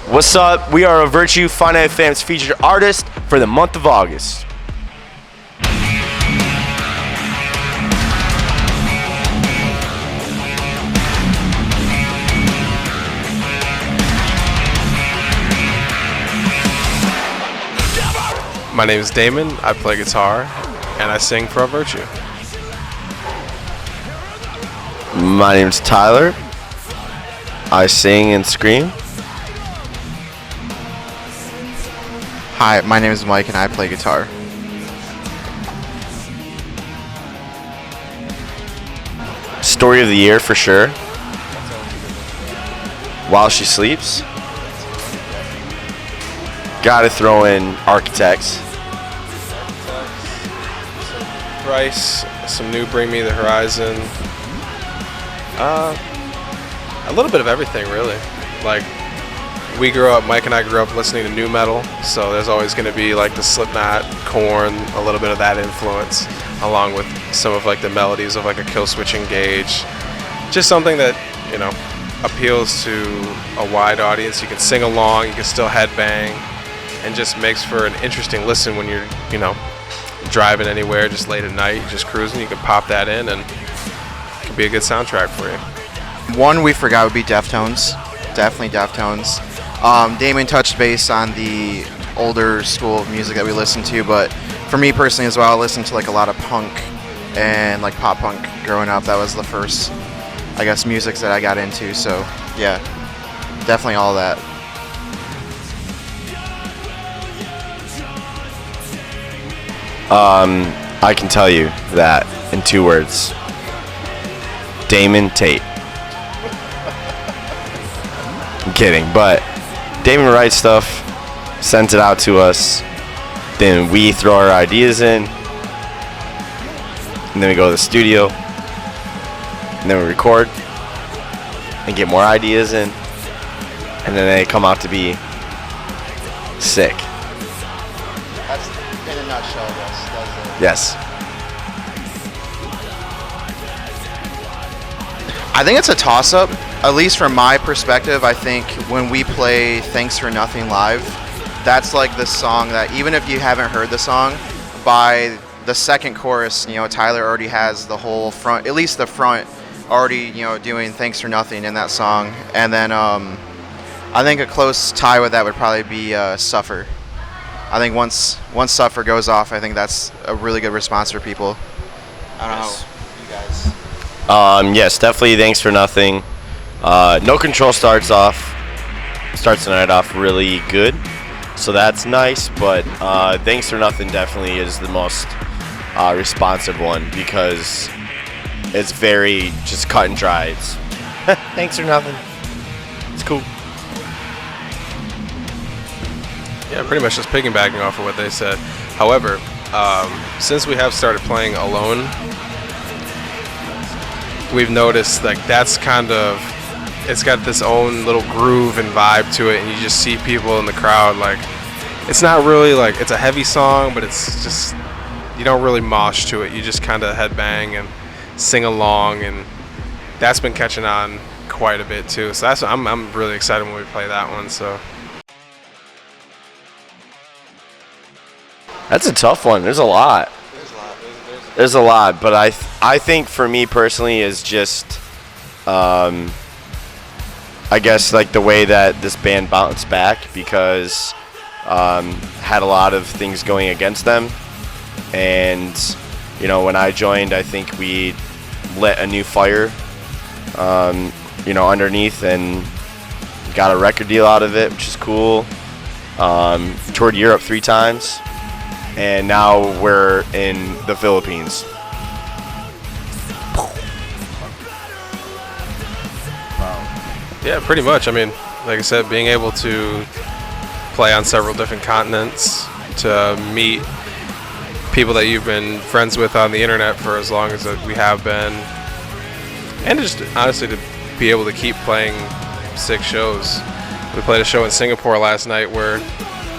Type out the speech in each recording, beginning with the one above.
What's up? We are a Virtue Finite Fam's featured artist for the month of August. My name is Damon. I play guitar and I sing for Virtue. My name's Tyler. I sing and scream. Hi, my name is Mike and I play guitar. Story of the year for sure. While She Sleeps. Gotta throw in Architects. Thrice, some new Bring Me the Horizon. A little bit of everything, really. Like, Mike and I grew up listening to nu metal, so there's always going to be like the Slipknot, Korn, a little bit of that influence, along with some of like the melodies of like a Killswitch Engage. Just something that, you know, appeals to a wide audience. You can sing along, you can still headbang, and just makes for an interesting listen when you're, you know, driving anywhere, just late at night, just cruising. You can pop that in, and it can be a good soundtrack for you. One we forgot would be Deftones. Definitely Deftones. Damon touched base on the older school of music that we listen to, but for me personally as well, I listened to like a lot of punk and like pop punk growing up. That was the first, I guess, music that I got into. So yeah, definitely all that. I can tell you that in 2 words. Damon Tate. I'm kidding, but Damon writes stuff, sends it out to us, then we throw our ideas in, and then we go to the studio, and then we record, and get more ideas in, and then they come out to be sick. That's in a nutshell, that's it. Yes. I think it's a toss-up, at least from my perspective. I think when we play Thanks for Nothing live, that's like the song that even if you haven't heard the song, by the second chorus, you know, Tyler already has the whole front, at least the front, already, you know, doing Thanks for Nothing in that song. And then I think a close tie with that would probably be Suffer. I think once Suffer goes off, I think that's a really good response for people. I don't know how you guys... Yes, definitely Thanks for Nothing. No Control starts the night off really good, so that's nice, but Thanks for Nothing definitely is the most responsive one because it's very just cut and dry. It's thanks for nothing. It's cool. Yeah, pretty much just piggybacking off of what they said. However, since we have started playing alone, we've noticed like that's kind of, it's got this own little groove and vibe to it, and you just see people in the crowd, like it's not really like it's a heavy song, but it's just, you don't really mosh to it, you just kind of headbang and sing along, and that's been catching on quite a bit too. So I'm really excited when we play that one. So That's a tough one. There's a lot. There's a lot, but I think for me personally is just, I guess like the way that this band bounced back because had a lot of things going against them, and you know when I joined, I think we lit a new fire, you know, underneath, and got a record deal out of it, which is cool. Toured Europe 3 times. And now we're in the Philippines. yeah, pretty much. I mean, like I said, being able to play on several different continents, to meet people that you've been friends with on the internet for as long as we have been, and just honestly to be able to keep playing 6 shows. We played a show in Singapore last night where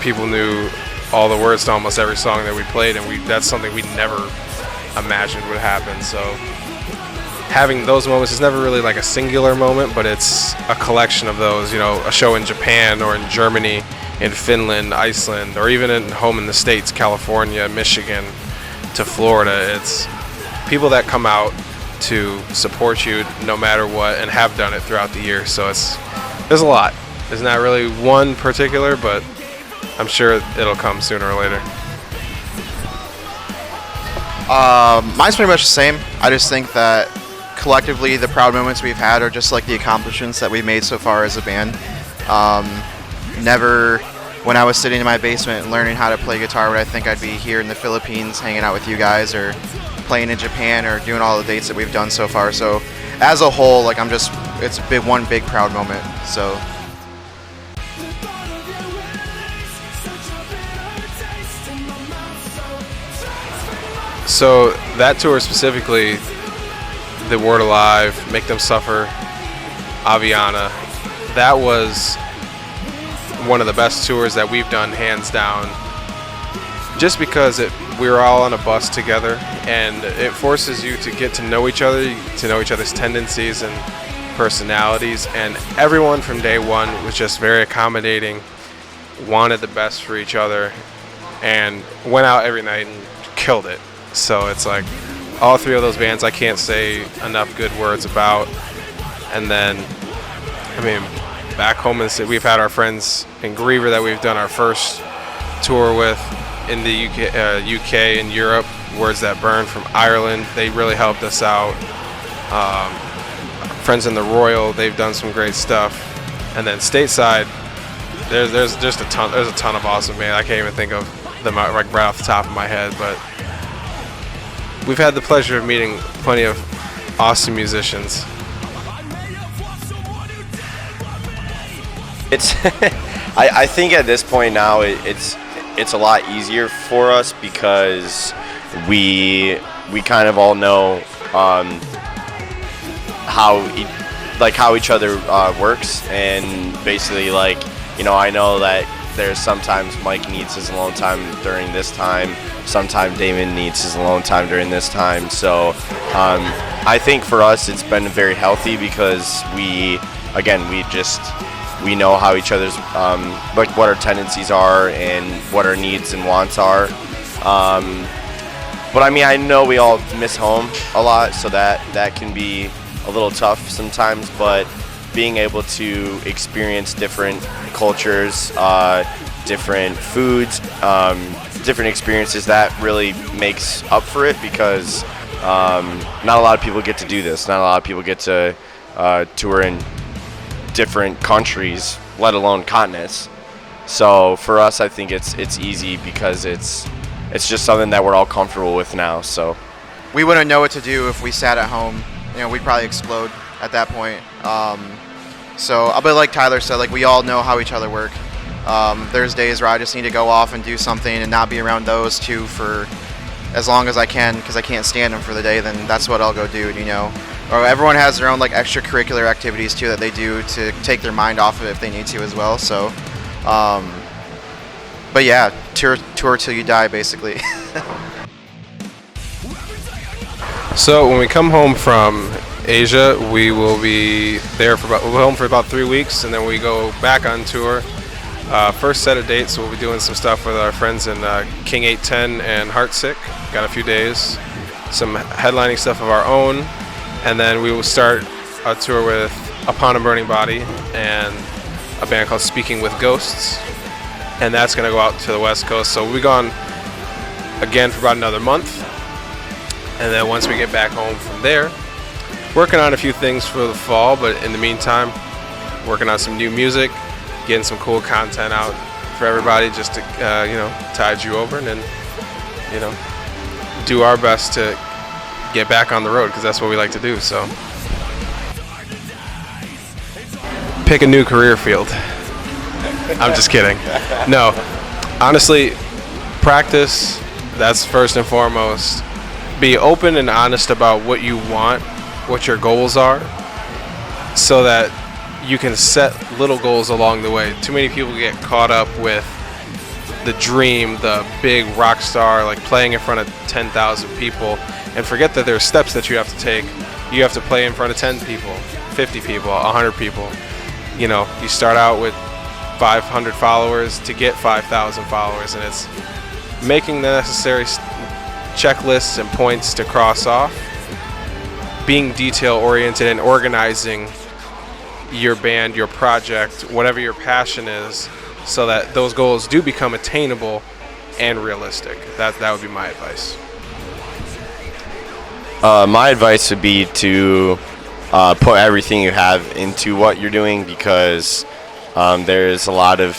people knew all the words to almost every song that we played, and that's something we never imagined would happen. So having those moments is never really like a singular moment, but it's a collection of those. You know, a show in Japan or in Germany, in Finland, Iceland, or even at home in the States, California, Michigan, to Florida. It's people that come out to support you no matter what and have done it throughout the year. So there's a lot. There's not really one particular, but I'm sure it'll come sooner or later. Mine's pretty much the same. I just think that collectively the proud moments we've had are just like the accomplishments that we've made so far as a band. Never, when I was sitting in my basement learning how to play guitar, would I think I'd be here in the Philippines hanging out with you guys, or playing in Japan, or doing all the dates that we've done so far. So as a whole, like it's one big proud moment. So. So that tour specifically, The Word Alive, Make Them Suffer, Aviana, that was one of the best tours that we've done, hands down. Just because we were all on a bus together, and it forces you to get to know each other, to know each other's tendencies and personalities, and everyone from day one was just very accommodating, wanted the best for each other, and went out every night and killed it. So it's like all three of those bands I can't say enough good words about. And then, I mean, back home in the city, we've had our friends in Griever that we've done our first tour with in the UK and Europe, Words That Burn from Ireland. They really helped us out. Friends in the Royal, they've done some great stuff. And then stateside, there's just a ton of awesome bands. I can't even think of them right off the top of my head, but we've had the pleasure of meeting plenty of awesome musicians. It's I think at this point now it's a lot easier for us because we kind of all know how each other works, and basically, like, you know, I know that there's sometimes Mike needs his alone time during this time, sometimes Damon needs his alone time during this time. So I think for us it's been very healthy because we know how each other's like what our tendencies are and what our needs and wants are. But I mean, I know we all miss home a lot, so that can be a little tough sometimes, but being able to experience different cultures, different foods, different experiences, that really makes up for it, because not a lot of people get to do this. Not a lot of people get to tour in different countries, let alone continents. So for us, I think it's easy because it's just something that we're all comfortable with now. So we wouldn't know what to do if we sat at home. You know, we'd probably explode at that point. So, but like Tyler said, like, we all know how each other work. There's days where I just need to go off and do something and not be around those two for as long as I can, because I can't stand them for the day. Then that's what I'll go do, you know. Or everyone has their own like extracurricular activities too that they do to take their mind off of it if they need to as well. So, but yeah, tour till you die, basically. So when we come home from Asia, we will be there we'll be home for about 3 weeks, and then we go back on tour. First set of dates, we'll be doing some stuff with our friends in King 810 and Heartsick. Got a few days, some headlining stuff of our own, and then we will start a tour with Upon a Burning Body and a band called Speaking with Ghosts, and that's going to go out to the West Coast. So we'll be gone again for about another month, and then once we get back home from there, working on a few things for the fall, but in the meantime, working on some new music, getting some cool content out for everybody, just to tide you over, and then do our best to get back on the road, because that's what we like to do. So pick a new career field. I'm just kidding. No, honestly, practice, that's first and foremost. Be open and honest about what you want, what your goals are, so that you can set little goals along the way. Too many people get caught up with the dream, the big rock star, like playing in front of 10,000 people, and forget that there are steps that you have to take. you have to play in front of 10 people, 50 people, 100 people. You know, you start out with 500 followers to get 5,000 followers, and it's making the necessary checklists and points to cross off, being detail oriented and organizing your band, your project, whatever your passion is, so that those goals do become attainable and realistic. That would be my advice. My advice would be to put everything you have into what you're doing, because there's a lot of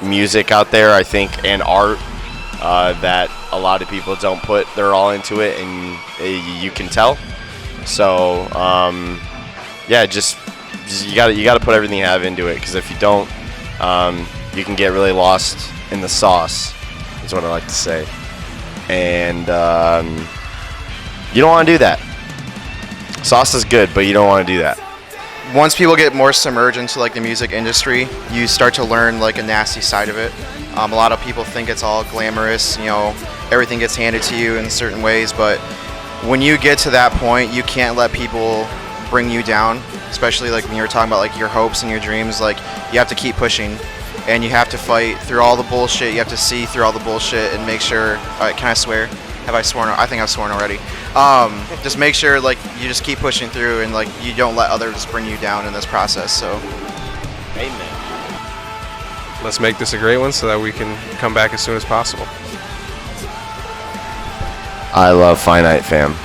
music out there, I think, and art that a lot of people don't put their all into it, and you can tell. So yeah, just you got to put everything you have into it, because if you don't, you can get really lost in the sauce, is what I like to say. And you don't want to do that. Sauce is good, but you don't want to do that. Once people get more submerged into like the music industry, you start to learn like a nasty side of it. A lot of people think it's all glamorous, you know, everything gets handed to you in certain ways, but when you get to that point, you can't let people bring you down, especially like when you were talking about like your hopes and your dreams. Like, you have to keep pushing, and you have to fight through all the bullshit. You have to see through all the bullshit and make sure, can I swear? Have I sworn? I think I've sworn already. Just make sure like you just keep pushing through, and like you don't let others bring you down in this process. So, Amen. Let's make this a great one so that we can come back as soon as possible. I love Finite, fam.